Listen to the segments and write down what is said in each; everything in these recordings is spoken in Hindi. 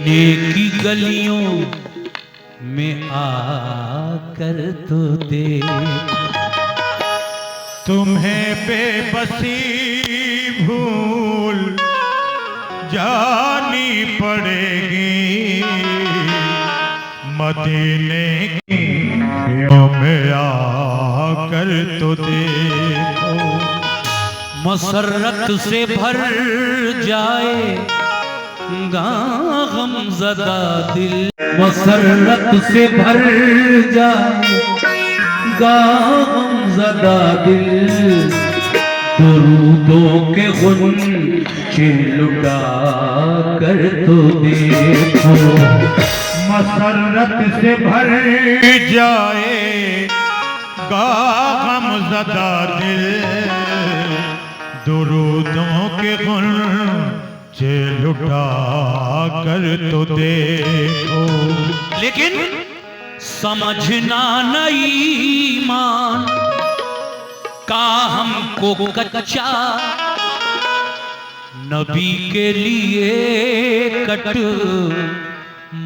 नेकी गलियों में आकर तो देख, तुम्हें बेबसी भूल जानी पड़ेगी, मदीने की में आकर तो देखो। मसरत से भर जाए गमज़दा दिल, मसरत से भर जाए गमज़दा दिल, दुरूदों के गुंचे लुटा कर तो देखो। मसरत से भर जाए गमज़दा दिल, दुरूदों के गुंचे लुटा कर तो देखो। लेकिन समझना नहीं ईमान का हमको कच्चा, नबी के लिए कट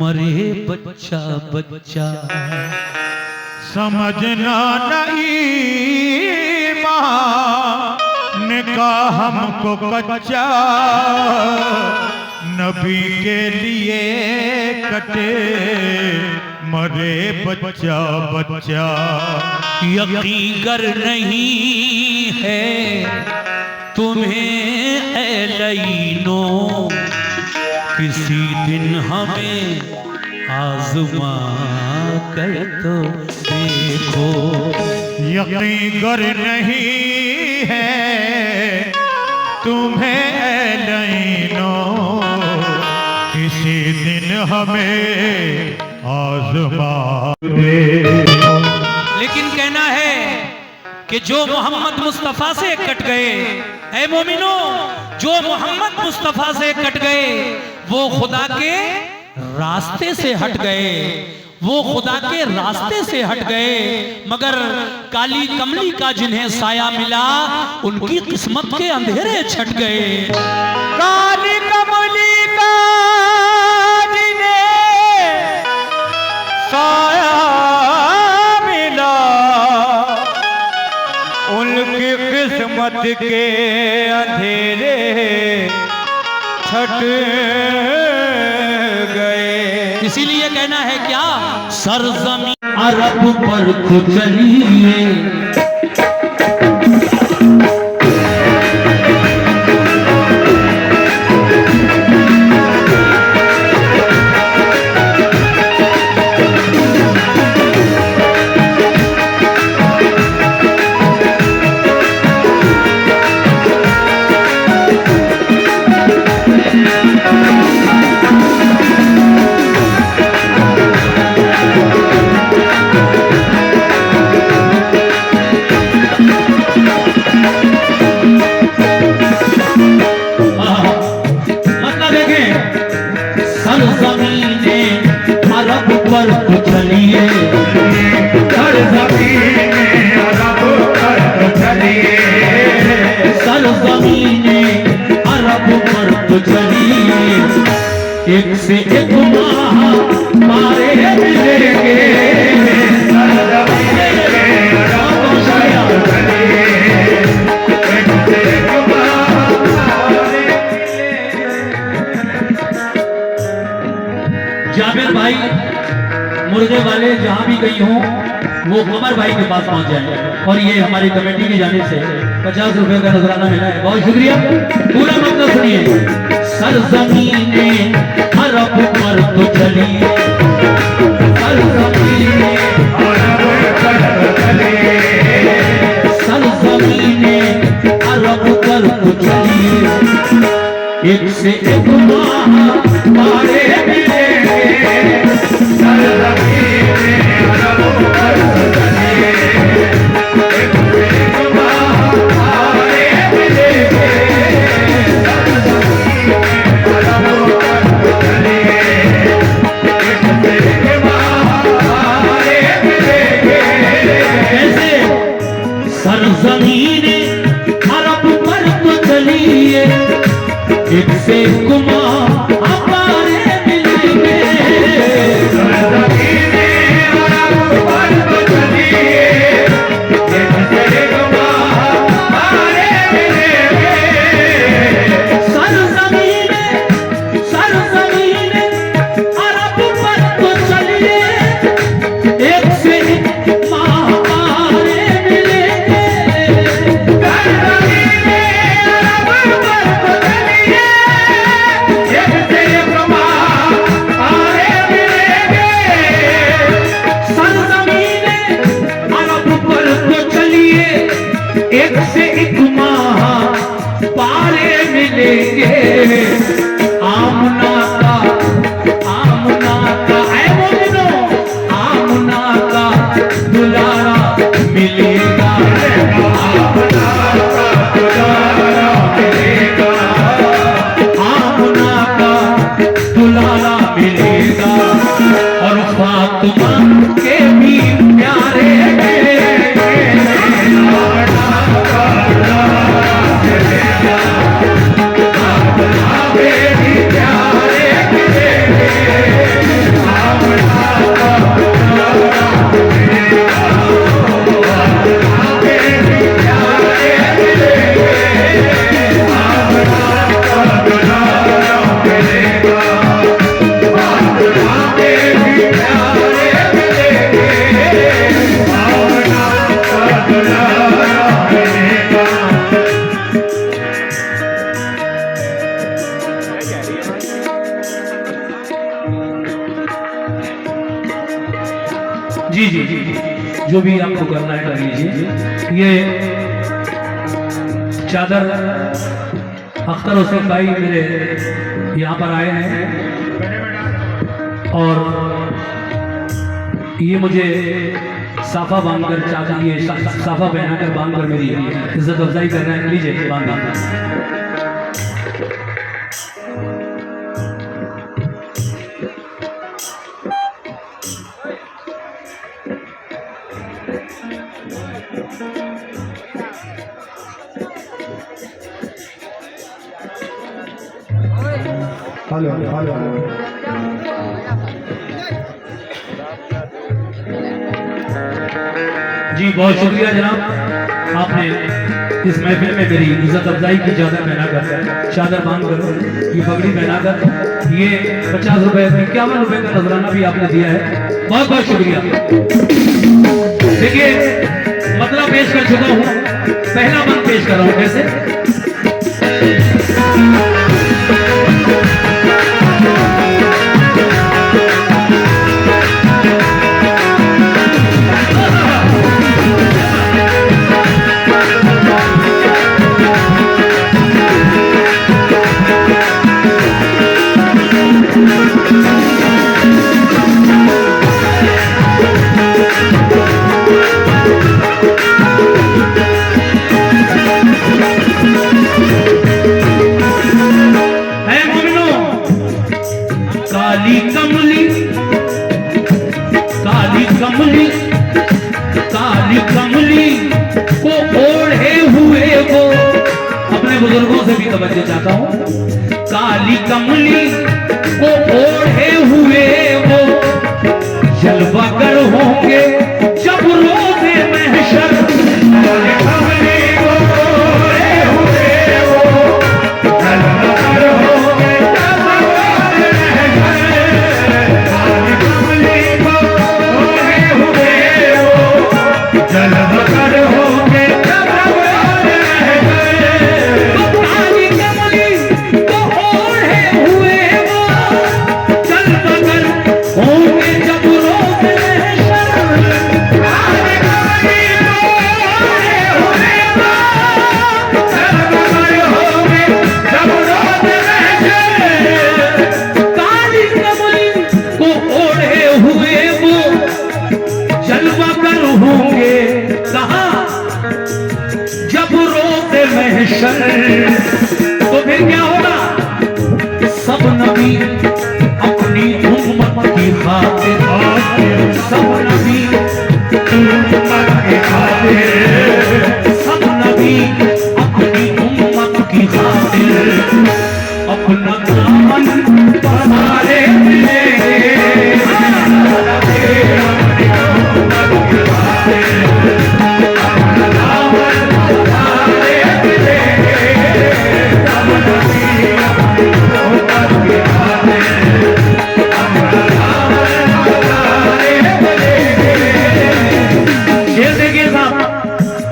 मरे बच्चा बच्चा। समझना नहीं मान का हमको कच्चा, नबी के लिए कटे मरे बच्चा बच्चा। यकीन कर नहीं है तुम्हें ऐ लईनो, किसी दिन हमें आज़मा कर तो देखो। यकीन कर नहीं है तुम्हें ऐ लईनो, किसी दिन हमें आज़मा देखो। लेकिन कहना है कि जो मोहम्मद मुस्तफ़ा से कट गए, ऐ मोमिनो जो मोहम्मद मुस्तफ़ा से कट गए, वो खुदा के रास्ते से हट गए, वो खुदा के रास्ते से हट गए। मगर काली कमली का जिन्हें साया मिला, उनकी किस्मत के अंधेरे छट गए। काली कमली का जिन्हें साया मिला, उनकी किस्मत के अंधेरे छट गए। इसीलिए कहना है क्या, सरजमी अरब पर तो चलिए, एक से एक मारे मिलेंगे, जाबिर भाई मुर्गे वाले जहां भी गई हों, वो कमर भाई के पास पहुंच जाए। और ये हमारी कमेटी की जाने से 50 रुपए का नजराना मिला है, बहुत शुक्रिया। पूरा मतलब सुनिए। सरज़मीने अरब पर तो चलिए, सरज़मीने अरब पर तो चलिए, सरज़मीने अरब पर तो चलिए। एक से एक मारे मिलेंगे, सरज़मीने अरब पर तो चलिए। एक से एक मारे मिलेंगे, सरज़मीने अरब पर तो चलिए। एक से कुमार हमारे मिलेंगे, मिलेगा, आमना का दुलारा मिलेगा, आमना का दुलारा मिलेगा, और फातिमा के भी प्यारे जी जी जी जो भी आपको करना है कर लीजिए। ये चादर अख्तर हुसैन भाई मेरे यहाँ पर आए हैं और ये मुझे साफा बांधकर चादर ये साफा पहनाकर बांधकर मेरी इज्जत अफजाई कर रहे हैं। लीजिए बांधिए। हेलो हेलो जी बहुत शुक्रिया जनाब, आपने इस महफिल में मेरी इज्जत अफजाई की चादर पहनाकर, चादर बांधकर, ये पगड़ी पहनाकर, ये 50 रुपए 51 रुपए का नजराना भी आपने दिया है। बहुत बहुत शुक्रिया। देखिए मतलब पेश कर चुका हूँ, पहला बंद पेश कर रहा हूँ। कैसे काली कमली, काली कमली, काली कमली को ओढ़े हुए वो, अपने बुजुर्गों से भी तवज्जो चाहता हूँ, काली कमली को ओढ़े हुए वो जलवागर होंगे जब रोज़े महशर, काली कमली को ओढ़े हुए वो जलवागर होंगे तो फिर क्या होगा? सब नबी अपनी उम्मत की खातिर, सब नबी उम्मत की खातिर, सब नबी अपनी उम्मत की खातिर अपना दामन पसारे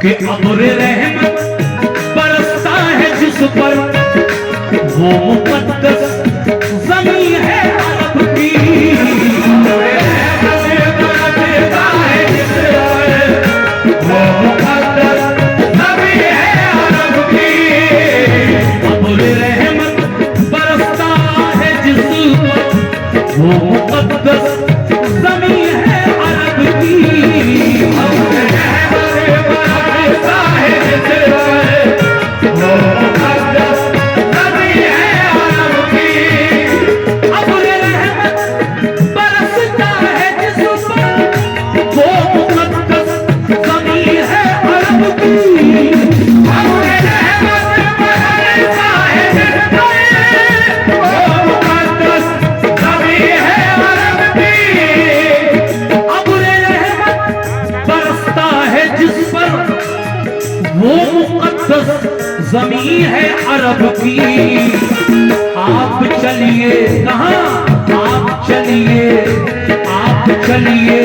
कि अब्र रहमत बरसता है जिस पर, वो मुकद्दस ज़मीन है अरब की, बरसता है जिस पर, वो मुकद्दस ज़मीन है अरब की, अब्र रहमत बरसता है जिस पर, वो मुकद्दस ज़मीन है अरब की, अब्र रहमत रब की। आप चलिए कहाँ, आप चलिए, आप चलिए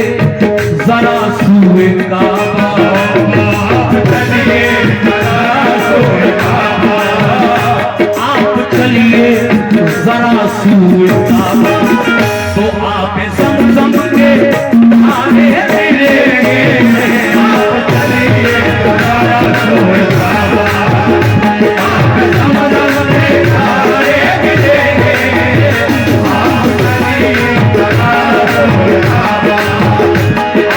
जरा सूए काबा, आप चलिए जरा सूए काबा, आप चलिए जरा सूए काबा, तो आप ज़मज़म के खाने मिलेंगे। आप चलिए जरा सूए काबा, आप ज़मज़म के खाने मिलेंगे। आप चलिए जरा सूए काबा,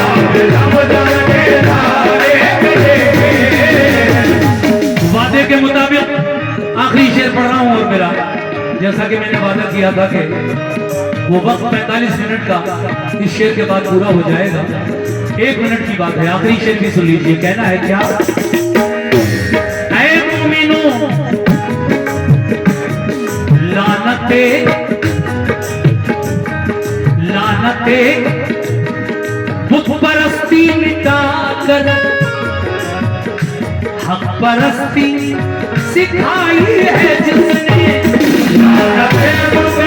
आप ज़मज़म के खाने मिलेंगे। वादे के मुताबिक आखिरी शेर पढ़ रहा हूं और मेरा, जैसा कि मैंने वादा किया था कि वो वक्त 45 मिनट का इस शेर के बाद पूरा हो जाएगा। 1 मिनट की बात है, आखिरी शेर भी सुन लीजिए। कहना है क्या, ऐ मोमिनो लानते लानते बुत परस्ती मिटाकर हक परस्ती सिखाई है जिसने। लानते बुत